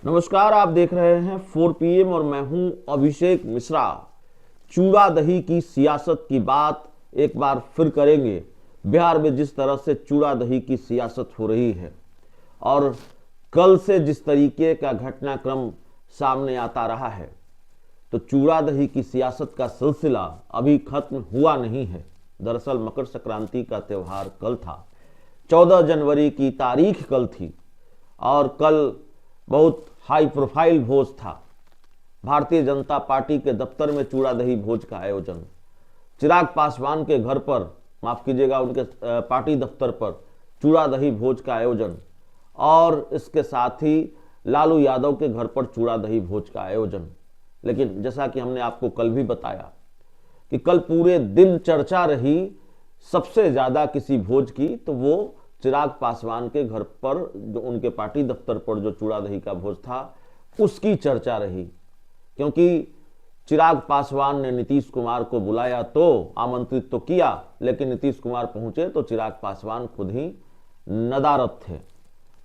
नमस्कार, आप देख रहे हैं 4 PM और मैं हूं अभिषेक मिश्रा। चूड़ा दही की सियासत की बात एक बार फिर करेंगे। बिहार में जिस तरह से चूड़ा दही की सियासत हो रही है और कल से जिस तरीके का घटनाक्रम सामने आता रहा है, तो चूड़ा दही की सियासत का सिलसिला अभी खत्म हुआ नहीं है। दरअसल मकर संक्रांति का त्यौहार कल था, 14 जनवरी की तारीख कल थी और कल बहुत हाई प्रोफाइल भोज था। भारतीय जनता पार्टी के दफ्तर में चूड़ा दही भोज का आयोजन, चिराग पासवान के घर पर, माफ कीजिएगा, उनके पार्टी दफ्तर पर चूड़ा दही भोज का आयोजन और इसके साथ ही लालू यादव के घर पर चूड़ा दही भोज का आयोजन। लेकिन जैसा कि हमने आपको कल भी बताया कि कल पूरे दिन चर्चा रही सबसे ज्यादा किसी भोज की, तो वो चिराग पासवान के घर पर, जो उनके पार्टी दफ्तर पर जो चूड़ा दही का भोज था, उसकी चर्चा रही। क्योंकि चिराग पासवान ने नीतीश कुमार को बुलाया, तो आमंत्रित तो किया, लेकिन नीतीश कुमार पहुंचे तो चिराग पासवान खुद ही नदारद थे।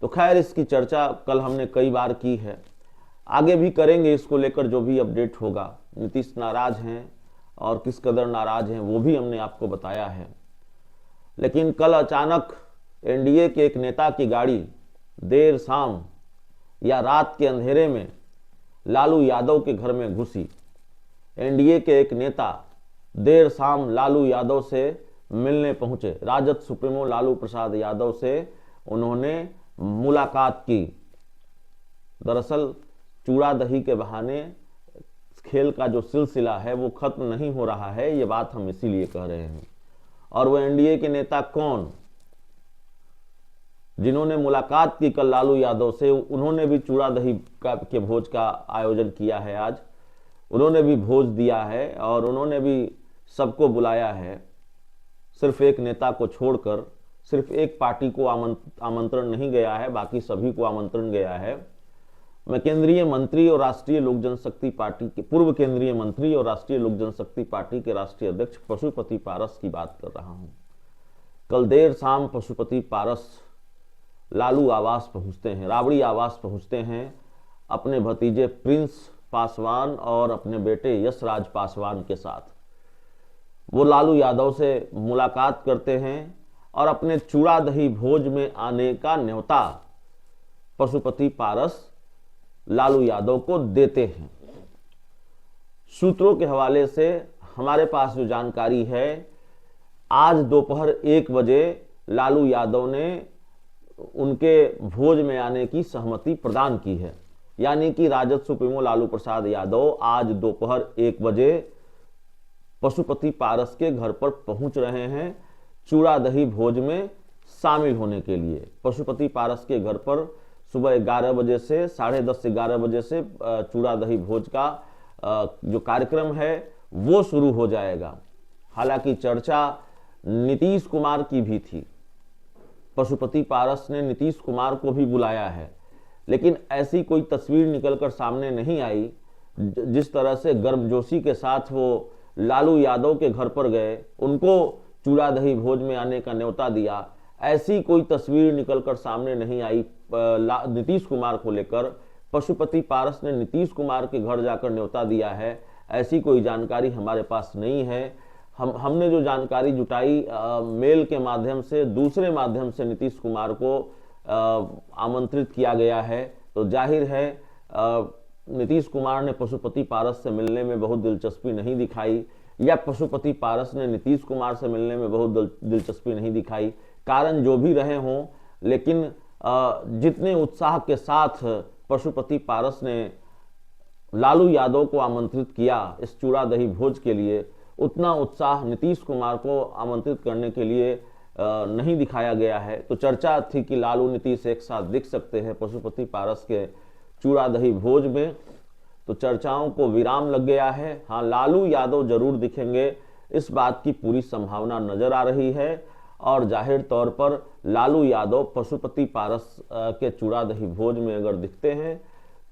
तो खैर, इसकी चर्चा कल हमने कई बार की है, आगे भी करेंगे। इसको लेकर जो भी अपडेट होगा, नीतीश नाराज हैं और किस कदर नाराज हैं वो भी हमने आपको बताया है। लेकिन कल अचानक एनडीए के एक नेता की गाड़ी देर शाम या रात के अंधेरे में लालू यादव के घर में घुसी। एनडीए के एक नेता देर शाम लालू यादव से मिलने पहुंचे। राजद सुप्रीमो लालू प्रसाद यादव से उन्होंने मुलाकात की। दरअसल चूड़ा दही के बहाने खेल का जो सिलसिला है वो खत्म नहीं हो रहा है, ये बात हम इसीलिए कह रहे हैं। और वो एनडीए के नेता कौन, जिन्होंने मुलाकात की कल लालू यादव से, उन्होंने भी चूड़ा दही के भोज का आयोजन किया है। आज उन्होंने भी भोज दिया है और उन्होंने भी सबको बुलाया है। सिर्फ एक नेता को छोड़कर सिर्फ एक पार्टी को आमंत्रण नहीं गया है, बाकी सभी को आमंत्रण गया है। मैं केंद्रीय मंत्री और राष्ट्रीय लोक जनशक्ति पार्टी के पूर्व केंद्रीय मंत्री और राष्ट्रीय लोक जनशक्ति पार्टी के राष्ट्रीय अध्यक्ष पशुपति पारस की बात कर रहा हूं। कल देर शाम पशुपति पारस लालू आवास पहुंचते हैं, राबड़ी आवास पहुंचते हैं, अपने भतीजे प्रिंस पासवान और अपने बेटे यशराज पासवान के साथ। वो लालू यादव से मुलाकात करते हैं और अपने चूड़ा दही भोज में आने का न्योता पशुपति पारस लालू यादव को देते हैं। सूत्रों के हवाले से हमारे पास जो जानकारी है, आज दोपहर 1 बजे लालू यादव ने उनके भोज में आने की सहमति प्रदान की है। यानी कि राजद सुप्रीमो लालू प्रसाद यादव आज दोपहर 1 बजे पशुपति पारस के घर पर पहुंच रहे हैं चूड़ा दही भोज में शामिल होने के लिए। पशुपति पारस के घर पर सुबह 11 बजे से 10:30 से 11 बजे से चूड़ा दही भोज का जो कार्यक्रम है वो शुरू हो जाएगा। हालांकि चर्चा नीतीश कुमार की भी थी, पशुपति पारस ने नीतीश कुमार को भी बुलाया है, लेकिन ऐसी कोई तस्वीर निकलकर सामने नहीं आई। जिस तरह से गर्मजोशी के साथ वो लालू यादव के घर पर गए, उनको चूड़ा दही भोज में आने का न्योता दिया, ऐसी कोई तस्वीर निकलकर सामने नहीं आई नीतीश कुमार को लेकर। पशुपति पारस ने नीतीश कुमार के घर जाकर न्योता दिया है, ऐसी कोई जानकारी हमारे पास नहीं है। हमने जो जानकारी जुटाई मेल के माध्यम से, दूसरे माध्यम से नीतीश कुमार को आमंत्रित किया गया है। तो जाहिर है नीतीश कुमार ने पशुपति पारस से मिलने में बहुत दिलचस्पी नहीं दिखाई, या पशुपति पारस ने नीतीश कुमार से मिलने में बहुत दिलचस्पी नहीं दिखाई। कारण जो भी रहे हों, लेकिन जितने उत्साह के साथ पशुपति पारस ने लालू यादव को आमंत्रित किया इस चूड़ा दही भोज के लिए, उतना उत्साह नीतीश कुमार को आमंत्रित करने के लिए नहीं दिखाया गया है। तो चर्चा थी कि लालू नीतीश एक साथ दिख सकते हैं पशुपति पारस के चूड़ा दही भोज में, तो चर्चाओं को विराम लग गया है। हाँ, लालू यादव जरूर दिखेंगे, इस बात की पूरी संभावना नजर आ रही है। और जाहिर तौर पर लालू यादव पशुपति पारस के चूड़ा दही भोज में अगर दिखते हैं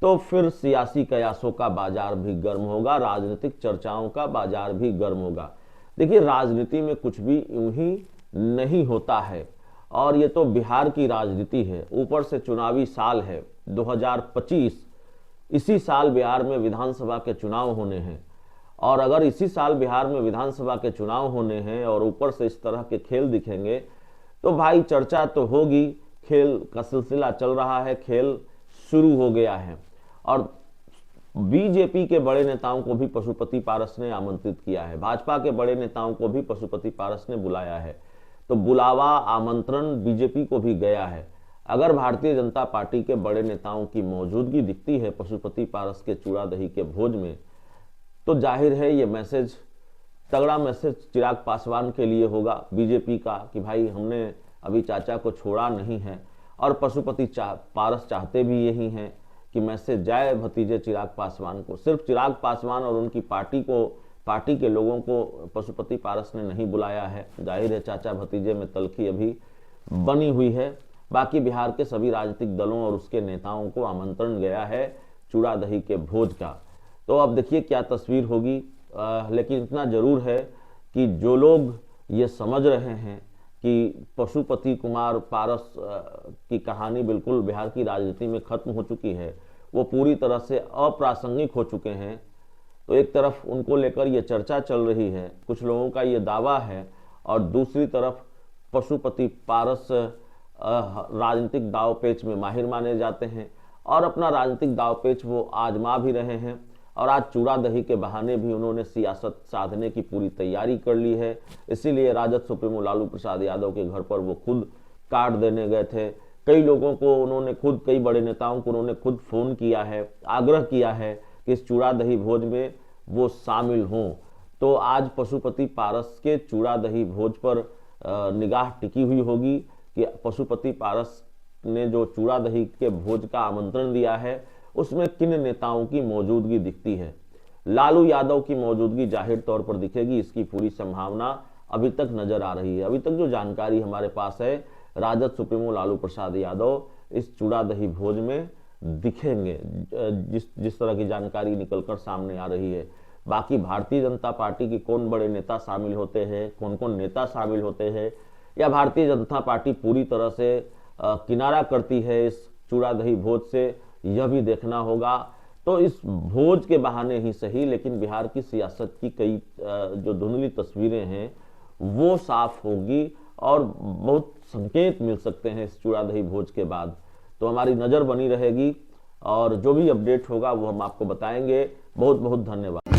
तो फिर सियासी कयासों का बाजार भी गर्म होगा, राजनीतिक चर्चाओं का बाजार भी गर्म होगा। देखिए, राजनीति में कुछ भी यूं ही नहीं होता है, और ये तो बिहार की राजनीति है, ऊपर से चुनावी साल है 2025, इसी साल बिहार में विधानसभा के चुनाव होने हैं, और अगर इसी साल बिहार में विधानसभा के चुनाव होने हैं और ऊपर से इस तरह के खेल दिखेंगे तो भाई चर्चा तो होगी। खेल का सिलसिला चल रहा है, खेल शुरू हो गया है। और बीजेपी के बड़े नेताओं को भी पशुपति पारस ने आमंत्रित किया है, भाजपा के बड़े नेताओं को भी पशुपति पारस ने बुलाया है। तो बुलावा, आमंत्रण बीजेपी को भी गया है। अगर भारतीय जनता पार्टी के बड़े नेताओं की मौजूदगी दिखती है पशुपति पारस के चूड़ा दही के भोज में, तो जाहिर है ये मैसेज, तगड़ा मैसेज चिराग पासवान के लिए होगा बीजेपी का कि भाई हमने अभी चाचा को छोड़ा नहीं है। और पशुपति पारस चाहते भी यही हैं कि मैसेज जाए भतीजे चिराग पासवान को। सिर्फ चिराग पासवान और उनकी पार्टी के लोगों को पशुपति पारस ने नहीं बुलाया है। जाहिर है चाचा भतीजे में तलखी अभी बनी हुई है। बाकी बिहार के सभी राजनीतिक दलों और उसके नेताओं को आमंत्रण गया है चूड़ा दही के भोज का। तो अब देखिए क्या तस्वीर होगी। लेकिन इतना जरूर है कि जो लोग ये समझ रहे हैं कि पशुपति कुमार पारस की कहानी बिल्कुल बिहार की राजनीति में खत्म हो चुकी है, वो पूरी तरह से अप्रासंगिक हो चुके हैं। तो एक तरफ उनको लेकर ये चर्चा चल रही है, कुछ लोगों का ये दावा है, और दूसरी तरफ पशुपति पारस राजनीतिक दावपेच में माहिर माने जाते हैं और अपना राजनीतिक दावपेच वो आजमा भी रहे हैं। और आज चूड़ा दही के बहाने भी उन्होंने सियासत साधने की पूरी तैयारी कर ली है। इसीलिए राजद सुप्रीमो लालू प्रसाद यादव के घर पर वो खुद कार्ड देने गए थे। कई लोगों को उन्होंने खुद, कई बड़े नेताओं को उन्होंने खुद फोन किया है, आग्रह किया है कि इस चूड़ा दही भोज में वो शामिल हों। तो आज पशुपति पारस के चूड़ा दही भोज पर निगाह टिकी हुई होगी कि पशुपति पारस ने जो चूड़ा दही के भोज का आमंत्रण दिया है उसमें किन नेताओं की मौजूदगी दिखती है। लालू यादव की मौजूदगी जाहिर तौर पर दिखेगी, इसकी पूरी संभावना अभी तक नजर आ रही है। अभी तक जो जानकारी हमारे पास है, राजद सुप्रीमो लालू प्रसाद यादव इस चूड़ा दही भोज में दिखेंगे, जिस तरह की जानकारी निकलकर सामने आ रही है। बाकी भारतीय जनता पार्टी के कौन बड़े नेता शामिल होते हैं, कौन कौन नेता शामिल होते हैं, या भारतीय जनता पार्टी पूरी तरह से किनारा करती है इस चूड़ा दही भोज से, यह भी देखना होगा। तो इस भोज के बहाने ही सही, लेकिन बिहार की सियासत की कई जो धुंधली तस्वीरें हैं वो साफ होगी और बहुत संकेत मिल सकते हैं इस चूड़ा दही भोज के बाद। तो हमारी नजर बनी रहेगी और जो भी अपडेट होगा वो हम आपको बताएंगे। बहुत बहुत धन्यवाद।